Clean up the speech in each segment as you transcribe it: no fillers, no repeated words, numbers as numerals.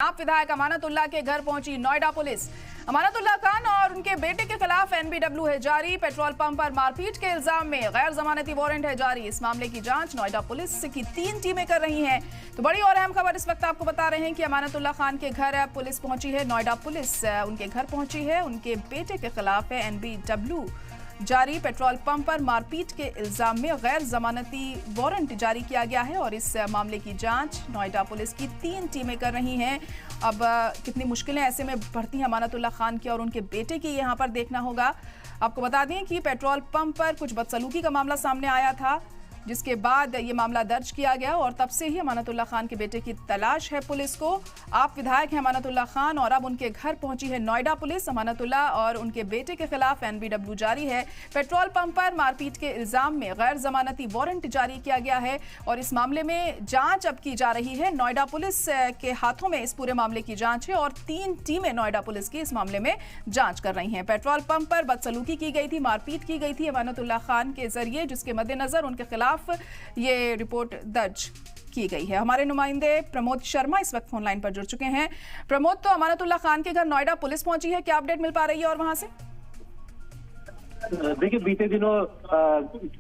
आप विधायक अमानतुल्लाह के घर पहुंची नोएडा पुलिस। अमानतुल्लाह खान और उनके बेटे के खिलाफ एनबीडब्ल्यू है जारी। पेट्रोल पंप पर मारपीट के इल्जाम में गैर जमानती वारंट है जारी। इस मामले की जांच नोएडा पुलिस की 3 टीमें कर रही हैं। तो बड़ी और अहम खबर इस वक्त आपको बता रहे हैं कि अमानतुल्लाह खान के घर पुलिस पहुंची है। नोएडा पुलिस उनके घर पहुंची है। उनके बेटे के खिलाफ है एनबीडब्ल्यू जारी। पेट्रोल पंप पर मारपीट के इल्जाम में गैर जमानती वारंट जारी किया गया है और इस मामले की जांच नोएडा पुलिस की 3 टीमें कर रही हैं। अब कितनी मुश्किलें ऐसे में बढ़ती हैं अमानतुल्लाह खान की और उनके बेटे की, यहाँ पर देखना होगा। आपको बता दें कि पेट्रोल पंप पर कुछ बदसलूकी का मामला सामने आया था, जिसके बाद ये मामला दर्ज किया गया और तब से ही अमानतुल्लाह खान के बेटे की तलाश है पुलिस को। आप विधायक हैं अमानतुल्लाह खान और अब उनके घर पहुंची है नोएडा पुलिस। अमानतुल्लाह और उनके बेटे के खिलाफ एनबीडब्ल्यू जारी है। पेट्रोल पंप पर मारपीट के इल्जाम में गैर जमानती वारंट जारी किया गया है और इस मामले में जांच अब की जा रही है। नोएडा पुलिस के हाथों में इस पूरे मामले की जांच है और 3 टीमें नोएडा पुलिस की इस मामले में जांच कर रही हैं। पेट्रोल पंप पर बदसलूकी की गई थी, मारपीट की गई थी अमानतुल्लाह खान के जरिए, जिसके मद्देनजर उनके खिलाफ ये रिपोर्ट दर्ज की गई है। हमारे नुमाइंदे प्रमोद शर्मा इस वक्त फोन लाइन पर जुड़ चुके हैं। प्रमोद, तो अमानतुल्लाह खान के घर नोएडा पुलिस पहुंची है, क्या अपडेट मिल पा रही है और वहां से? देखिए, बीते दिनों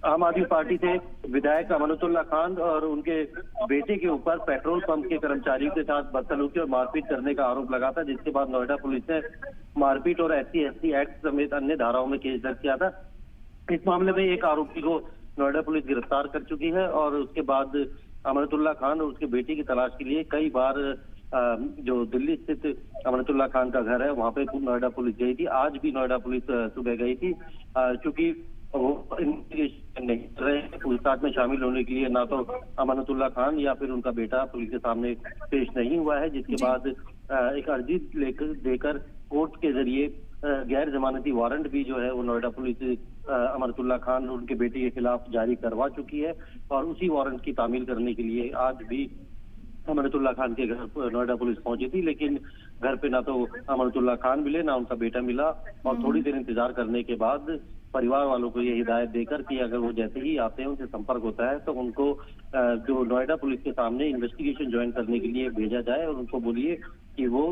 आम आदमी पार्टी से विधायक अमानतुल्लाह खान और उनके बेटे के ऊपर पेट्रोल पंप के कर्मचारियों के साथ बदसलूकी और मारपीट करने का आरोप लगा था, जिसके बाद नोएडा पुलिस ने मारपीट और SC/ST एक्ट समेत अन्य धाराओं में केस दर्ज किया था। इस मामले में एक आरोपी को नोएडा पुलिस गिरफ्तार कर चुकी है और उसके बाद अमानतुल्लाह खान और उसके बेटे की तलाश के लिए कई बार जो दिल्ली स्थित अमानतुल्लाह खान का घर है वहां पे नोएडा पुलिस गई थी। आज भी नोएडा पुलिस सुबह गई थी, चूंकि वो इन्वेस्टिगेशन नहीं कर रहे हैं, पूछताछ में शामिल होने के लिए ना तो अमानतुल्लाह खान या फिर उनका बेटा पुलिस के सामने पेश नहीं हुआ है, जिसके बाद एक अर्जी देकर कोर्ट के जरिए गैर जमानती वारंट भी जो है वो नोएडा पुलिस अमानतुल्लाह खान और उनके बेटे के खिलाफ जारी करवा चुकी है और उसी वारंट की तामील करने के लिए आज भी अमानतुल्लाह खान के घर नोएडा पुलिस पहुंची थी। लेकिन घर पे ना तो अमानतुल्लाह खान मिले ना उनका बेटा मिला और थोड़ी देर इंतजार करने के बाद परिवार वालों को ये हिदायत देकर कि अगर वो जैसे ही आते हैं, उनसे संपर्क होता है तो उनको जो नोएडा पुलिस के सामने इन्वेस्टिगेशन ज्वाइन करने के लिए भेजा जाए और उनको बोलिए कि वो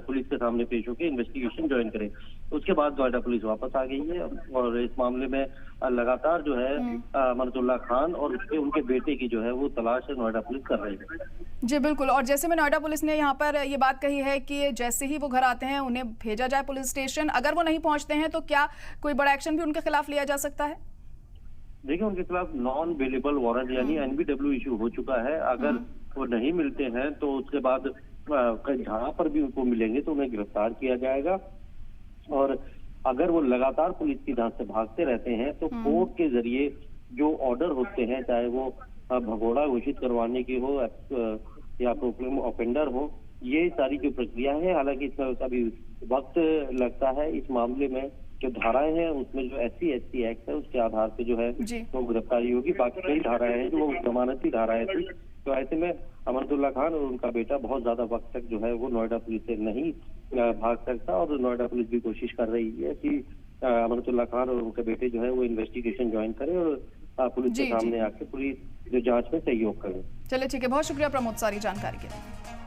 पुलिस के सामने पेश होकर इन्वेस्टिगेशन ज्वाइन करें। उसके बाद नोएडा पुलिस वापस आ गई है और इस मामले में लगातार जो है अमानतुल्लाह खान और उनके बेटे की जो है वो तलाश नोएडा पुलिस कर रही है। जी बिल्कुल, और जैसे में नोएडा पुलिस ने यहाँ पर ये बात कही है कि जैसे ही वो घर आते हैं उन्हें भेजा जाए पुलिस स्टेशन। अगर वो नहीं पहुंचते हैं तो क्या कोई बड़ा एक्शन भी उनके खिलाफ लिया जा सकता है? देखिए, उनके खिलाफ नॉन अवेलेबल वारंट यानी एनबीडब्ल्यू इशू हो चुका है। अगर वो नहीं मिलते हैं तो उसके बाद जहां पर भी उनको मिलेंगे तो उन्हें गिरफ्तार किया जाएगा और अगर वो लगातार पुलिस की जांच से भागते रहते हैं तो कोर्ट के जरिए जो ऑर्डर होते हैं, चाहे वो भगोड़ा घोषित करवाने की हो या प्रोक्लेम ऑफेंडर हो, ये सारी जो प्रक्रिया है, हालांकि इसमें अभी वक्त लगता है। इस मामले में जो धाराएं हैं उसमें जो SC/ST एक्ट है उसके आधार पे जो है तो गिरफ्तारी होगी। बाकी कई धाराएं हैं जो जमानती धाराएं थी, तो ऐसे में अमानतुल्लाह खान और उनका बेटा बहुत ज्यादा वक्त तक जो है वो नोएडा पुलिस से नहीं भाग सकता और नोएडा पुलिस भी कोशिश कर रही है कि अमानतुल्लाह खान और उनके बेटे जो है वो इन्वेस्टिगेशन ज्वाइन करें और पुलिस के सामने आके पूरी जो जांच में सहयोग करें। चलिए ठीक है, बहुत शुक्रिया प्रमोद सारी जानकारी के लिए।